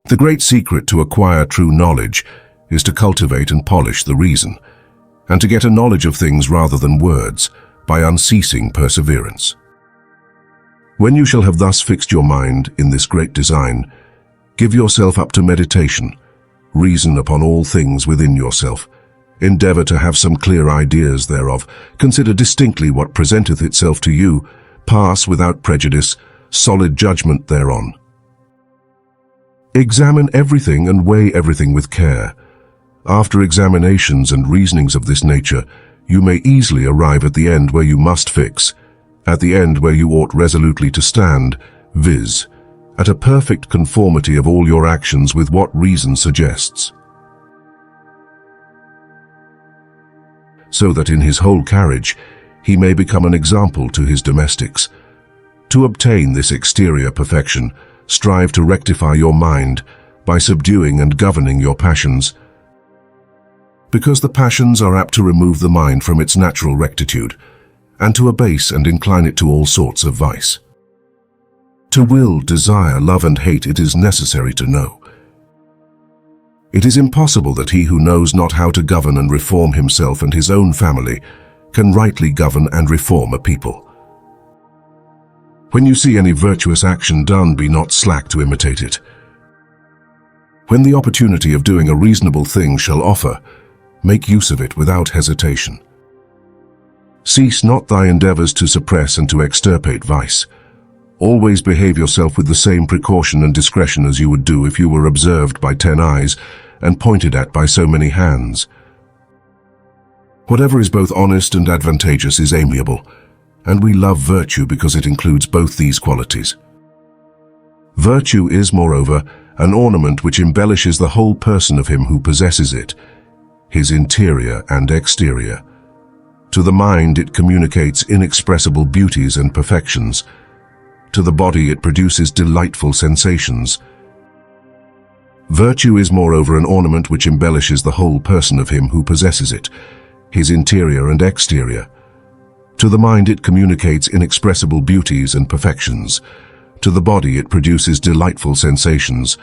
The great secret to acquire true knowledge is to cultivate and polish the reason, and to get a knowledge of things rather than words, by unceasing perseverance. When you shall have thus fixed your mind in this great design, give yourself up to meditation, reason upon all things within yourself, endeavor to have some clear ideas thereof, consider distinctly what presenteth itself to you, pass without prejudice solid judgment thereon. Examine everything and weigh everything with care. After examinations and reasonings of this nature, you may easily arrive at the end where you must fix, at the end where you ought resolutely to stand, viz., at a perfect conformity of all your actions with what reason suggests, so that in his whole carriage he may become an example to his domestics. To obtain this exterior perfection, strive to rectify your mind by subduing and governing your passions, because the passions are apt to remove the mind from its natural rectitude, and to abase and incline it to all sorts of vice. To will, desire, love and hate it is necessary to know. It is impossible that he who knows not how to govern and reform himself and his own family can rightly govern and reform a people. When you see any virtuous action done, be not slack to imitate it. When the opportunity of doing a reasonable thing shall offer, make use of it without hesitation. Cease not thy endeavors to suppress and to extirpate vice. Always behave yourself with the same precaution and discretion as you would do if you were observed by 10 eyes and pointed at by so many hands. Whatever is both honest and advantageous is amiable, and we love virtue because it includes both these qualities. Virtue is, moreover, an ornament which embellishes the whole person of him who possesses it, his interior and exterior. To the mind it communicates inexpressible beauties and perfections. To the body it produces delightful sensations. Virtue is, moreover, an ornament which embellishes the whole person of him who possesses it, his interior and exterior. To the mind it communicates inexpressible beauties and perfections. To the body it produces delightful sensations.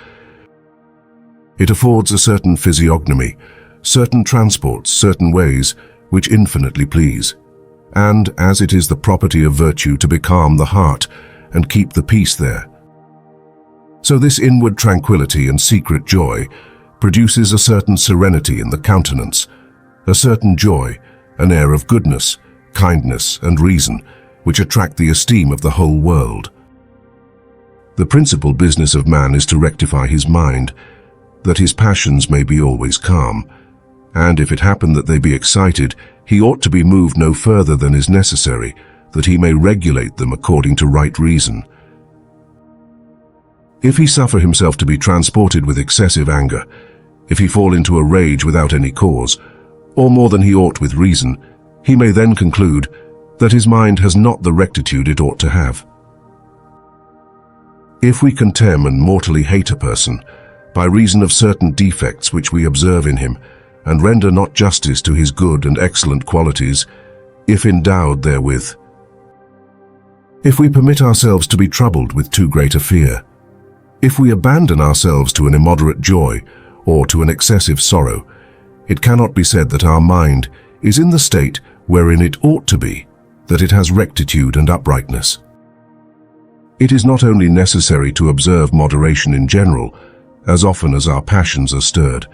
It affords a certain physiognomy, certain transports, certain ways, which infinitely please. And, as it is the property of virtue to becalm the heart and keep the peace there, so this inward tranquility and secret joy produces a certain serenity in the countenance, a certain joy, an air of goodness, kindness and reason, which attract the esteem of the whole world. The principal business of man is to rectify his mind, that his passions may be always calm, and if it happen that they be excited, he ought to be moved no further than is necessary, that he may regulate them according to right reason. If he suffer himself to be transported with excessive anger, if he fall into a rage without any cause, or more than he ought with reason, he may then conclude that his mind has not the rectitude it ought to have. If we contemn and mortally hate a person, by reason of certain defects which we observe in him, and render not justice to his good and excellent qualities, if endowed therewith, if we permit ourselves to be troubled with too great a fear, if we abandon ourselves to an immoderate joy, or to an excessive sorrow, it cannot be said that our mind is in the state wherein it ought to be, that it has rectitude and uprightness. It is not only necessary to observe moderation in general, as often as our passions are stirred,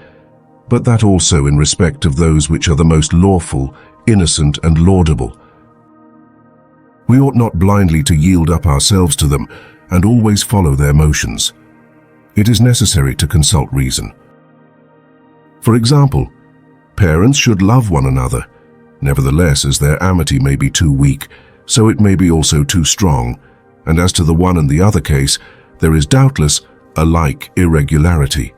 but that also in respect of those which are the most lawful, innocent, and laudable. We ought not blindly to yield up ourselves to them and always follow their motions. It is necessary to consult reason. For example, parents should love one another. Nevertheless, as their amity may be too weak, so it may be also too strong, and as to the one and the other case, there is doubtless a like irregularity.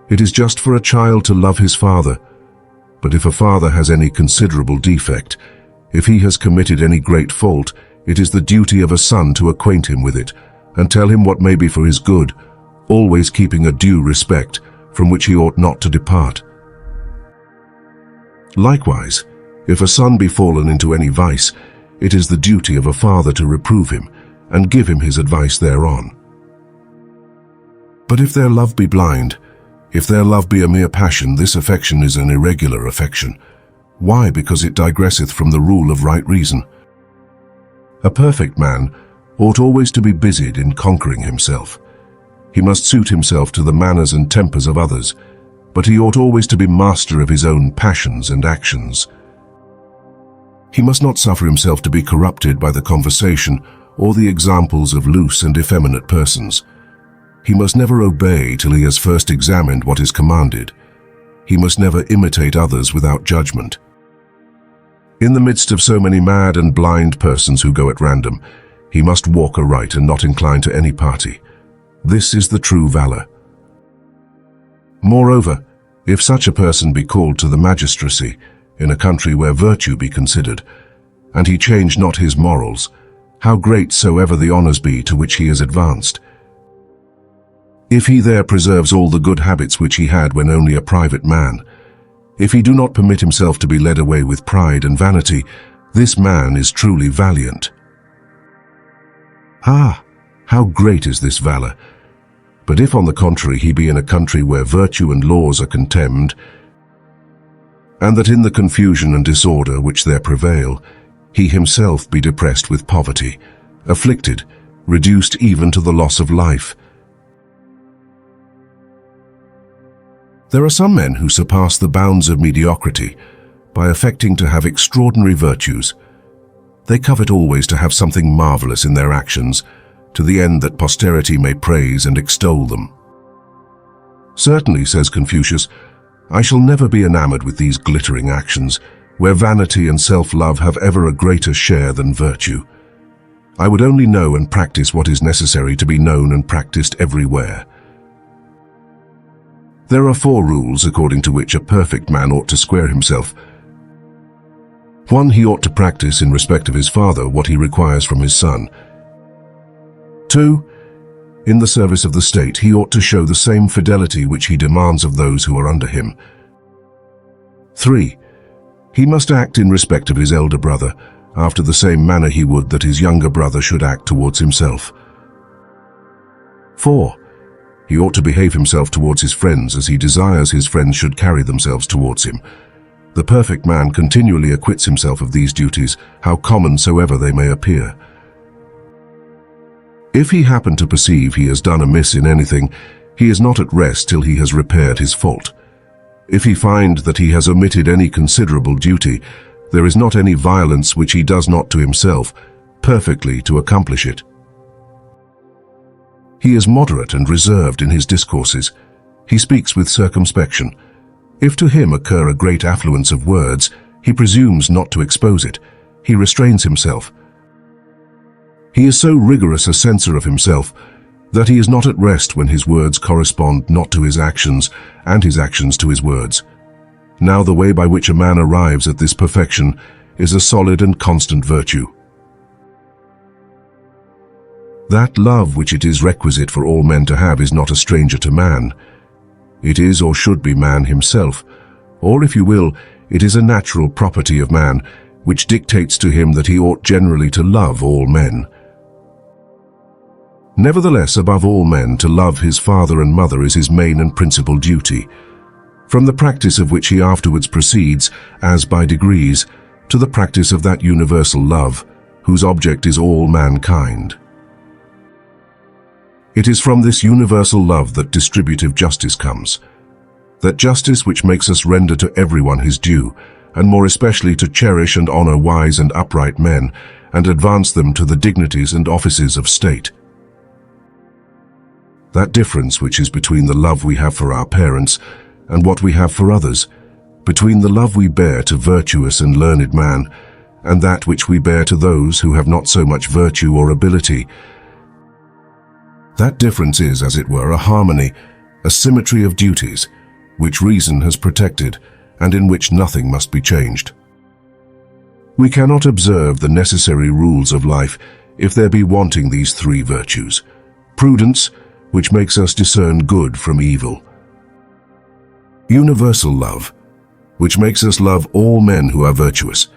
It is just for a child to love his father, but if a father has any considerable defect, if he has committed any great fault, it is the duty of a son to acquaint him with it, and tell him what may be for his good, always keeping a due respect, from which he ought not to depart. Likewise, if a son be fallen into any vice, it is the duty of a father to reprove him, and give him his advice thereon. But if their love be blind, if their love be a mere passion, this affection is an irregular affection. Why? Because it digresseth from the rule of right reason. A perfect man ought always to be busied in conquering himself. He must suit himself to the manners and tempers of others, but he ought always to be master of his own passions and actions. He must not suffer himself to be corrupted by the conversation or the examples of loose and effeminate persons. He must never obey till he has first examined what is commanded. He must never imitate others without judgment. In the midst of so many mad and blind persons who go at random, he must walk aright and not incline to any party. This is the true valor. Moreover, if such a person be called to the magistracy in a country where virtue be considered, and he change not his morals, how great soever the honours be to which he is advanced, if he there preserves all the good habits which he had when only a private man, if he do not permit himself to be led away with pride and vanity, this man is truly valiant. Ah, how great is this valor! But if on the contrary he be in a country where virtue and laws are contemned, and that in the confusion and disorder which there prevail, he himself be depressed with poverty, afflicted, reduced even to the loss of life. There are some men who surpass the bounds of mediocrity by affecting to have extraordinary virtues. They covet always to have something marvelous in their actions, to the end that posterity may praise and extol them. Certainly, says Confucius, I shall never be enamored with these glittering actions, where vanity and self-love have ever a greater share than virtue. I would only know and practice what is necessary to be known and practiced everywhere. There are 4 rules according to which a perfect man ought to square himself. 1. He ought to practice in respect of his father what he requires from his son. 2. In the service of the state he ought to show the same fidelity which he demands of those who are under him. 3. He must act in respect of his elder brother after the same manner he would that his younger brother should act towards himself. 4. He ought to behave himself towards his friends as he desires his friends should carry themselves towards him. The perfect man continually acquits himself of these duties, how common soever they may appear. If he happen to perceive he has done amiss in anything, he is not at rest till he has repaired his fault. If he find that he has omitted any considerable duty, there is not any violence which he does not to himself, perfectly to accomplish it. He is moderate and reserved in his discourses. He speaks with circumspection. If to him occur a great affluence of words, he presumes not to expose it. He restrains himself. He is so rigorous a censor of himself that he is not at rest when his words correspond not to his actions and his actions to his words. Now the way by which a man arrives at this perfection is a solid and constant virtue. That love which it is requisite for all men to have is not a stranger to man. It is or should be man himself, or if you will, it is a natural property of man, which dictates to him that he ought generally to love all men. Nevertheless, above all men, to love his father and mother is his main and principal duty, from the practice of which he afterwards proceeds, as by degrees, to the practice of that universal love, whose object is all mankind. It is from this universal love that distributive justice comes, that justice which makes us render to everyone his due, and more especially to cherish and honor wise and upright men, and advance them to the dignities and offices of state. That difference which is between the love we have for our parents and what we have for others, between the love we bear to virtuous and learned man, and that which we bear to those who have not so much virtue or ability, that difference is, as it were, a harmony, a symmetry of duties, which reason has protected, and in which nothing must be changed. We cannot observe the necessary rules of life if there be wanting these 3 virtues: prudence, which makes us discern good from evil; universal love, which makes us love all men who are virtuous;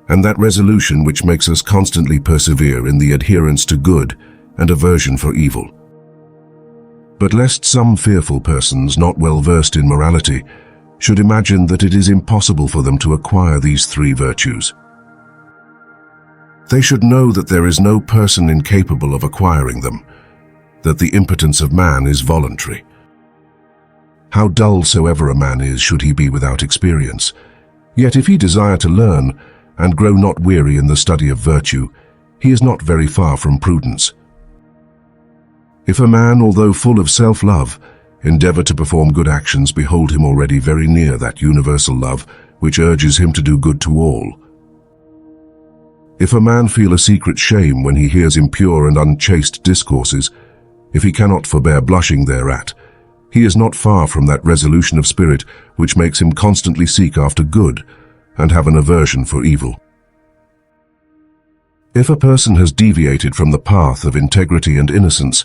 and that resolution which makes us constantly persevere in the adherence to good and aversion for evil. But lest some fearful persons not well versed in morality should imagine that it is impossible for them to acquire these three virtues. They should know that there is no person incapable of acquiring them, that the impotence of man is voluntary. How dull soever a man is should he be without experience, yet if he desire to learn and grow not weary in the study of virtue, he is not very far from prudence. If a man, although full of self-love, endeavor to perform good actions, behold him already very near that universal love which urges him to do good to all. If a man feel a secret shame when he hears impure and unchaste discourses, if he cannot forbear blushing thereat, he is not far from that resolution of spirit which makes him constantly seek after good and have an aversion for evil. If a person has deviated from the path of integrity and innocence,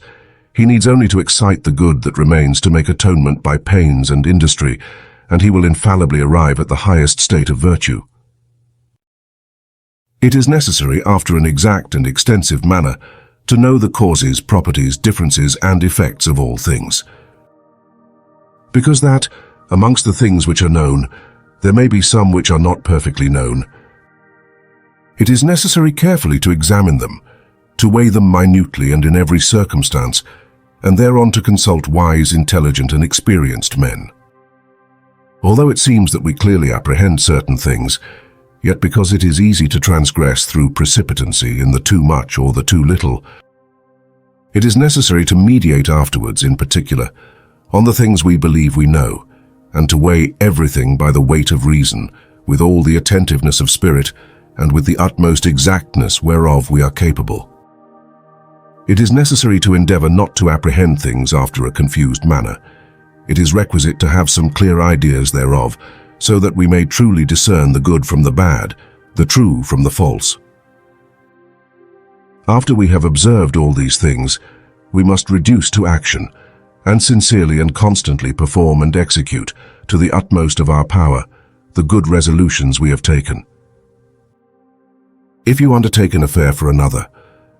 he needs only to excite the good that remains to make atonement by pains and industry, and he will infallibly arrive at the highest state of virtue. It is necessary, after an exact and extensive manner, to know the causes, properties, differences, and effects of all things. Because that, amongst the things which are known, there may be some which are not perfectly known, it is necessary carefully to examine them, to weigh them minutely and in every circumstance, and thereon to consult wise, intelligent, and experienced men. Although it seems that we clearly apprehend certain things, yet because it is easy to transgress through precipitancy in the too much or the too little, it is necessary to meditate afterwards in particular on the things we believe we know, and to weigh everything by the weight of reason, with all the attentiveness of spirit, and with the utmost exactness whereof we are capable. It is necessary to endeavor not to apprehend things after a confused manner. It is requisite to have some clear ideas thereof, so that we may truly discern the good from the bad, the true from the false. After we have observed all these things, we must reduce to action, and sincerely and constantly perform and execute, to the utmost of our power, the good resolutions we have taken. If you undertake an affair for another,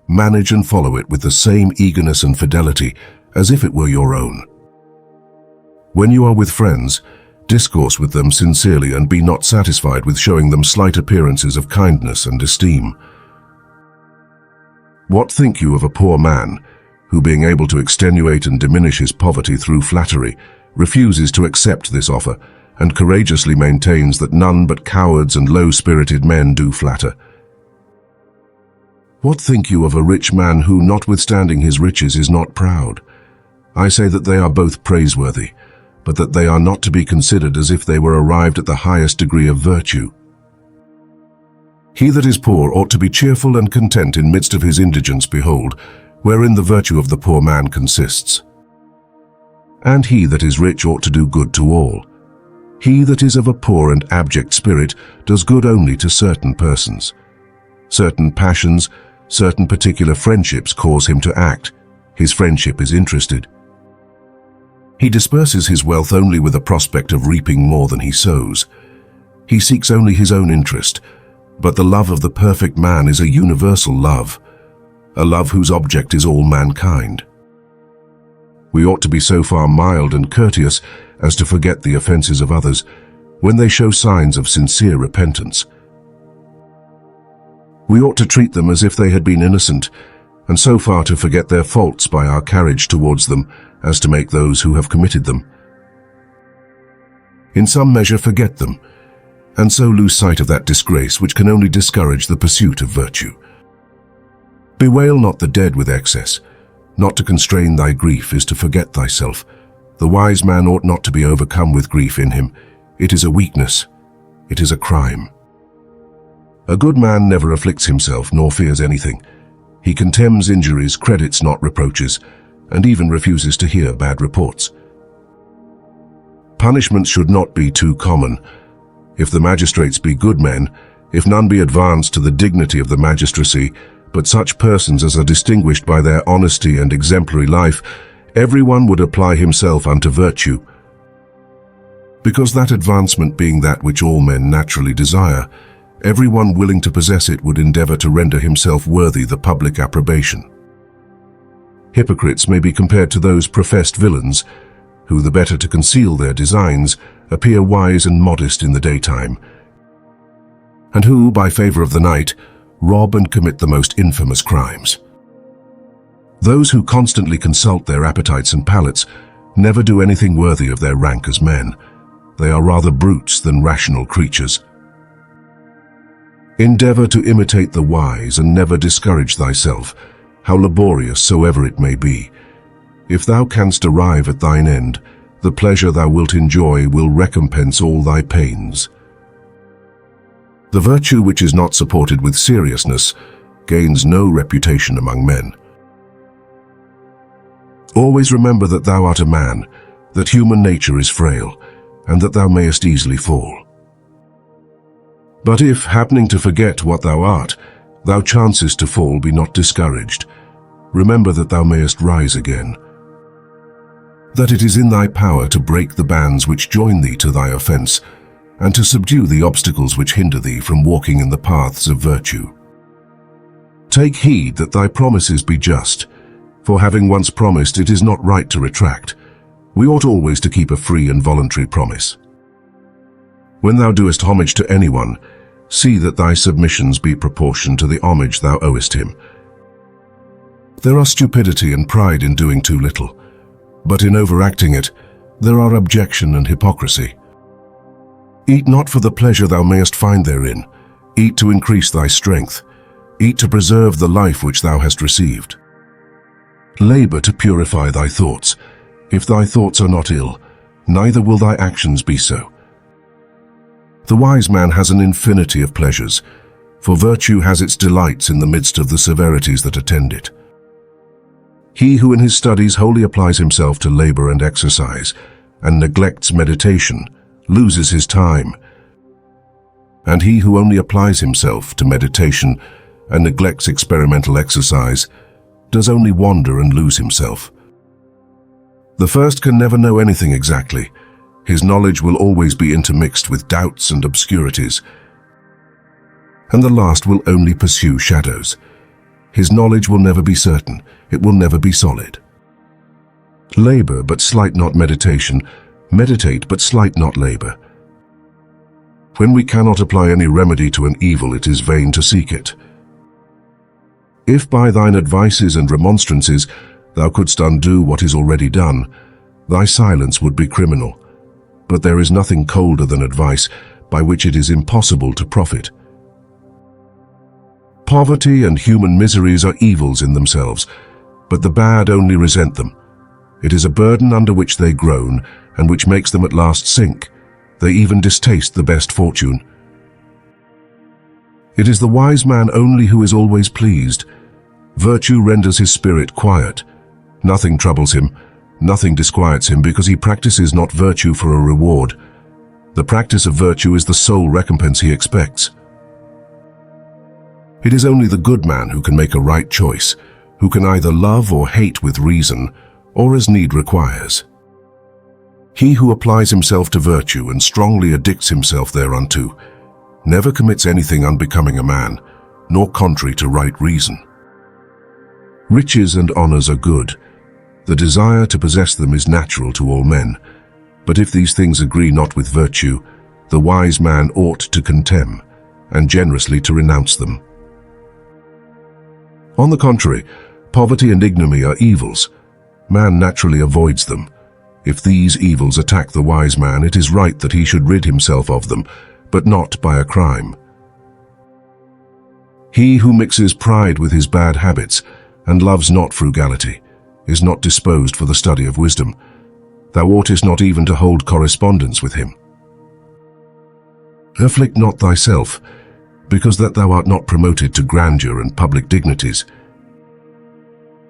manage and follow it with the same eagerness and fidelity as if it were your own. When you are with friends, discourse with them sincerely and be not satisfied with showing them slight appearances of kindness and esteem. What think you of a poor man who, being able to extenuate and diminish his poverty through flattery, refuses to accept this offer and courageously maintains that none but cowards and low-spirited men do flatter? What think you of a rich man who, notwithstanding his riches, is not proud? I say that they are both praiseworthy, but that they are not to be considered as if they were arrived at the highest degree of virtue. He that is poor ought to be cheerful and content in midst of his indigence, behold, wherein the virtue of the poor man consists. And he that is rich ought to do good to all. He that is of a poor and abject spirit does good only to certain persons. Certain passions, certain particular friendships cause him to act. His friendship is interested. He disperses his wealth only with a prospect of reaping more than he sows. He seeks only his own interest, but the love of the perfect man is a universal love, a love whose object is all mankind. We ought to be so far mild and courteous as to forget the offenses of others when they show signs of sincere repentance. We ought to treat them as if they had been innocent, and so far to forget their faults by our carriage towards them as to make those who have committed them, in some measure, forget them, and so lose sight of that disgrace which can only discourage the pursuit of virtue. Bewail not the dead with excess. Not to constrain thy grief is to forget thyself. The wise man ought not to be overcome with grief in him. It is a weakness. It is a crime. A good man never afflicts himself nor fears anything. He contemns injuries, credits not reproaches, and even refuses to hear bad reports. Punishments should not be too common. If the magistrates be good men, if none be advanced to the dignity of the magistracy, but such persons as are distinguished by their honesty and exemplary life, everyone would apply himself unto virtue. Because that advancement being that which all men naturally desire, everyone willing to possess it would endeavor to render himself worthy the public approbation. Hypocrites may be compared to those professed villains, who, the better to conceal their designs, appear wise and modest in the daytime, and who, by favor of the night, rob and commit the most infamous crimes. Those who constantly consult their appetites and palates never do anything worthy of their rank as men. They are rather brutes than rational creatures. Endeavor to imitate the wise, and never discourage thyself, how laborious soever it may be. If thou canst arrive at thine end, the pleasure thou wilt enjoy will recompense all thy pains. The virtue which is not supported with seriousness gains no reputation among men. Always remember that thou art a man, that human nature is frail, and that thou mayest easily fall. But if, happening to forget what thou art, thou chancest to fall, be not discouraged. Remember that thou mayest rise again, that it is in thy power to break the bands which join thee to thy offense, and to subdue the obstacles which hinder thee from walking in the paths of virtue. Take heed that thy promises be just, for having once promised, it is not right to retract. We ought always to keep a free and voluntary promise. When thou doest homage to anyone, see that thy submissions be proportioned to the homage thou owest him. There are stupidity and pride in doing too little, but in overacting it, there are abjection and hypocrisy. Eat not for the pleasure thou mayest find therein. Eat to increase thy strength. Eat to preserve the life which thou hast received. Labor to purify thy thoughts. If thy thoughts are not ill, neither will thy actions be so. The wise man has an infinity of pleasures, for virtue has its delights in the midst of the severities that attend it. He who in his studies wholly applies himself to labor and exercise, and neglects meditation, loses his time. And he who only applies himself to meditation and neglects experimental exercise does only wander and lose himself. The first can never know anything exactly. His knowledge will always be intermixed with doubts and obscurities. And the last will only pursue shadows. His knowledge will never be certain. It will never be solid. Labor, but slight not meditation. Meditate, but slight not labor. When we cannot apply any remedy to an evil, it is vain to seek it. If by thine advices and remonstrances thou couldst undo what is already done, thy silence would be criminal. But there is nothing colder than advice, by which it is impossible to profit. Poverty and human miseries are evils in themselves, but the bad only resent them. It is a burden under which they groan, and which makes them at last sink. They even distaste the best fortune. It is the wise man only who is always pleased. Virtue renders his spirit quiet. Nothing troubles him, nothing disquiets him, because he practices not virtue for a reward. The practice of virtue is the sole recompense he expects. It is only the good man who can make a right choice, who can either love or hate with reason, or as need requires. He who applies himself to virtue and strongly addicts himself thereunto never commits anything unbecoming a man, nor contrary to right reason. Riches and honors are good. The desire to possess them is natural to all men. But if these things agree not with virtue, the wise man ought to contemn, and generously to renounce them. On the contrary, poverty and ignominy are evils. Man naturally avoids them. If these evils attack the wise man, it is right that he should rid himself of them, but not by a crime. He who mixes pride with his bad habits, and loves not frugality, is not disposed for the study of wisdom. Thou oughtest not even to hold correspondence with him. Afflict not thyself, because that thou art not promoted to grandeur and public dignities.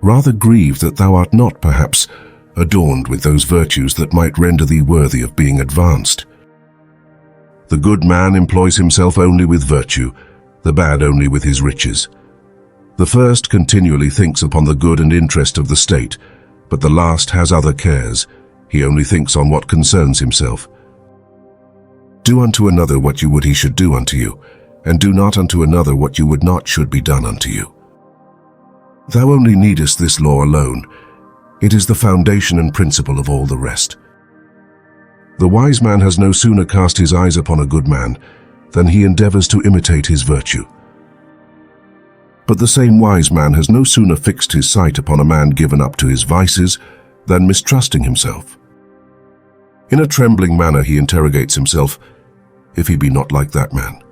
Rather grieve that thou art not, perhaps, adorned with those virtues that might render thee worthy of being advanced. The good man employs himself only with virtue, the bad only with his riches. The first continually thinks upon the good and interest of the state, but the last has other cares. He only thinks on what concerns himself. Do unto another what you would he should do unto you, and do not unto another what you would not should be done unto you. Thou only needest this law alone. It is the foundation and principle of all the rest. The wise man has no sooner cast his eyes upon a good man than he endeavors to imitate his virtue. But the same wise man has no sooner fixed his sight upon a man given up to his vices than mistrusting himself. In a trembling manner he interrogates himself, if he be not like that man.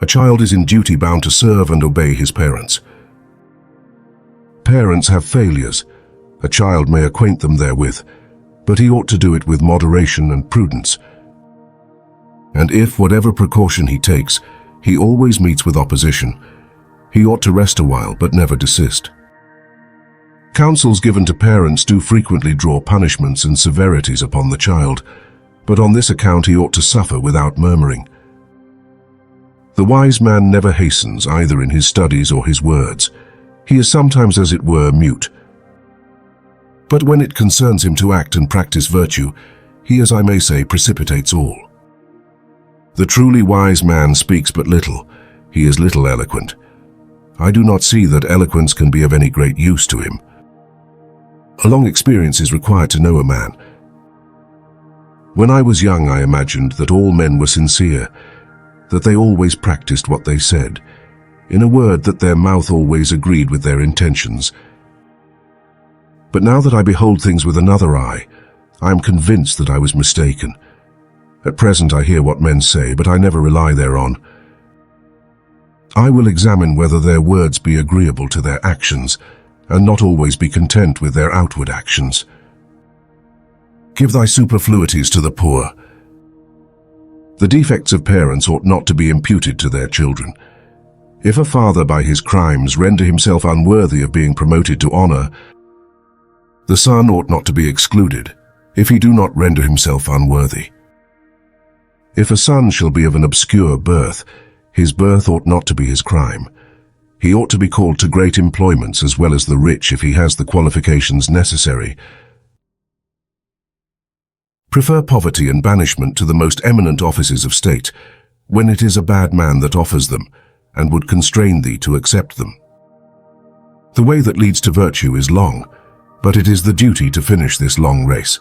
A child is in duty bound to serve and obey his parents. Parents have failures. A child may acquaint them therewith, but he ought to do it with moderation and prudence. And if, whatever precaution he takes, he always meets with opposition, he ought to rest a while but never desist. Counsels given to parents do frequently draw punishments and severities upon the child, but on this account he ought to suffer without murmuring. The wise man never hastens either in his studies or his words. He is sometimes, as it were, mute. But when it concerns him to act and practice virtue, he, as I may say, precipitates all. The truly wise man speaks but little. He is little eloquent. I do not see that eloquence can be of any great use to him. A long experience is required to know a man. When I was young, I imagined that all men were sincere, that they always practiced what they said. In a word, that their mouth always agreed with their intentions. But now that I behold things with another eye, I am convinced that I was mistaken. At present I hear what men say, but I never rely thereon. I will examine whether their words be agreeable to their actions, and not always be content with their outward actions. Give thy superfluities to the poor. The defects of parents ought not to be imputed to their children. If a father by his crimes render himself unworthy of being promoted to honor, the son ought not to be excluded, if he do not render himself unworthy. If a son shall be of an obscure birth, his birth ought not to be his crime. He ought to be called to great employments as well as the rich if he has the qualifications necessary. Prefer poverty and banishment to the most eminent offices of state, when it is a bad man that offers them, and would constrain thee to accept them. The way that leads to virtue is long, but it is the duty to finish this long race.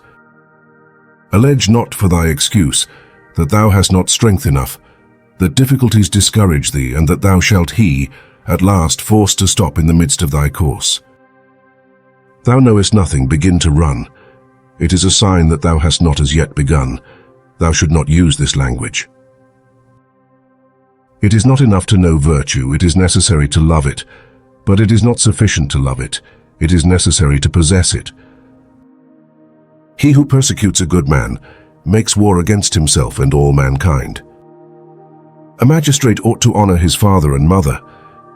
Allege not for thy excuse that thou hast not strength enough, that difficulties discourage thee, and that thou shalt at last forced to stop in the midst of thy course. Thou knowest nothing, begin to run. It is a sign that thou hast not as yet begun. Thou should not use this language. It is not enough to know virtue, it is necessary to love it. But it is not sufficient to love it, it is necessary to possess it. He who persecutes a good man makes war against himself and all mankind. A magistrate ought to honor his father and mother.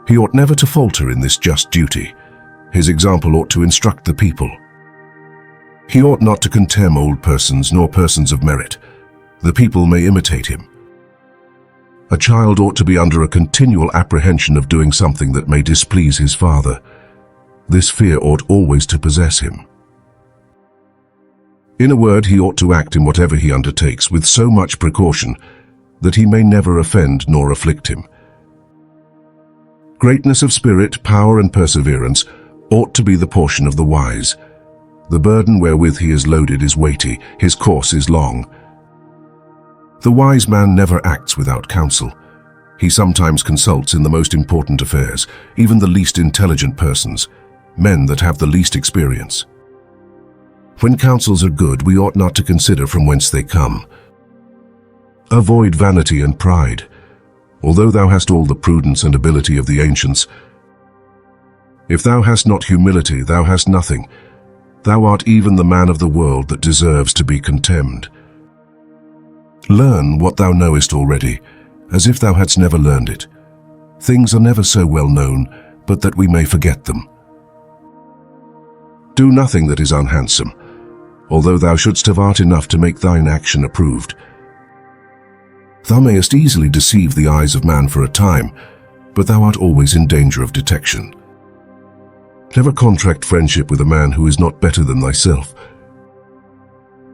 He ought never to falter in this just duty. His example ought to instruct the people. He ought not to contemn old persons nor persons of merit. The people may imitate him. A child ought to be under a continual apprehension of doing something that may displease his father. This fear ought always to possess him. In a word, he ought to act in whatever he undertakes with so much precaution that he may never offend nor afflict him. Greatness of spirit, power and perseverance ought to be the portion of the wise. The burden wherewith he is loaded is weighty, his course is long. The wise man never acts without counsel. He sometimes consults in the most important affairs, even the least intelligent persons, men that have the least experience. When counsels are good, we ought not to consider from whence they come. Avoid vanity and pride. Although thou hast all the prudence and ability of the ancients, if thou hast not humility, thou hast nothing. Thou art even the man of the world that deserves to be contemned. Learn what thou knowest already, as if thou hadst never learned it. Things are never so well known, but that we may forget them. Do nothing that is unhandsome, although thou shouldst have art enough to make thine action approved. Thou mayest easily deceive the eyes of man for a time, but thou art always in danger of detection. Never contract friendship with a man who is not better than thyself.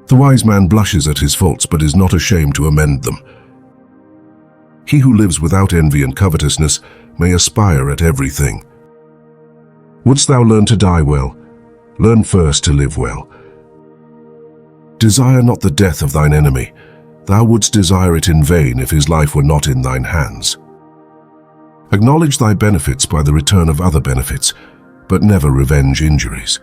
The wise man blushes at his faults, but is not ashamed to amend them. He who lives without envy and covetousness may aspire at everything. Wouldst thou learn to die well? Learn first to live well. Desire not the death of thine enemy. Thou wouldst desire it in vain if his life were not in thine hands. Acknowledge thy benefits by the return of other benefits, but never revenge injuries.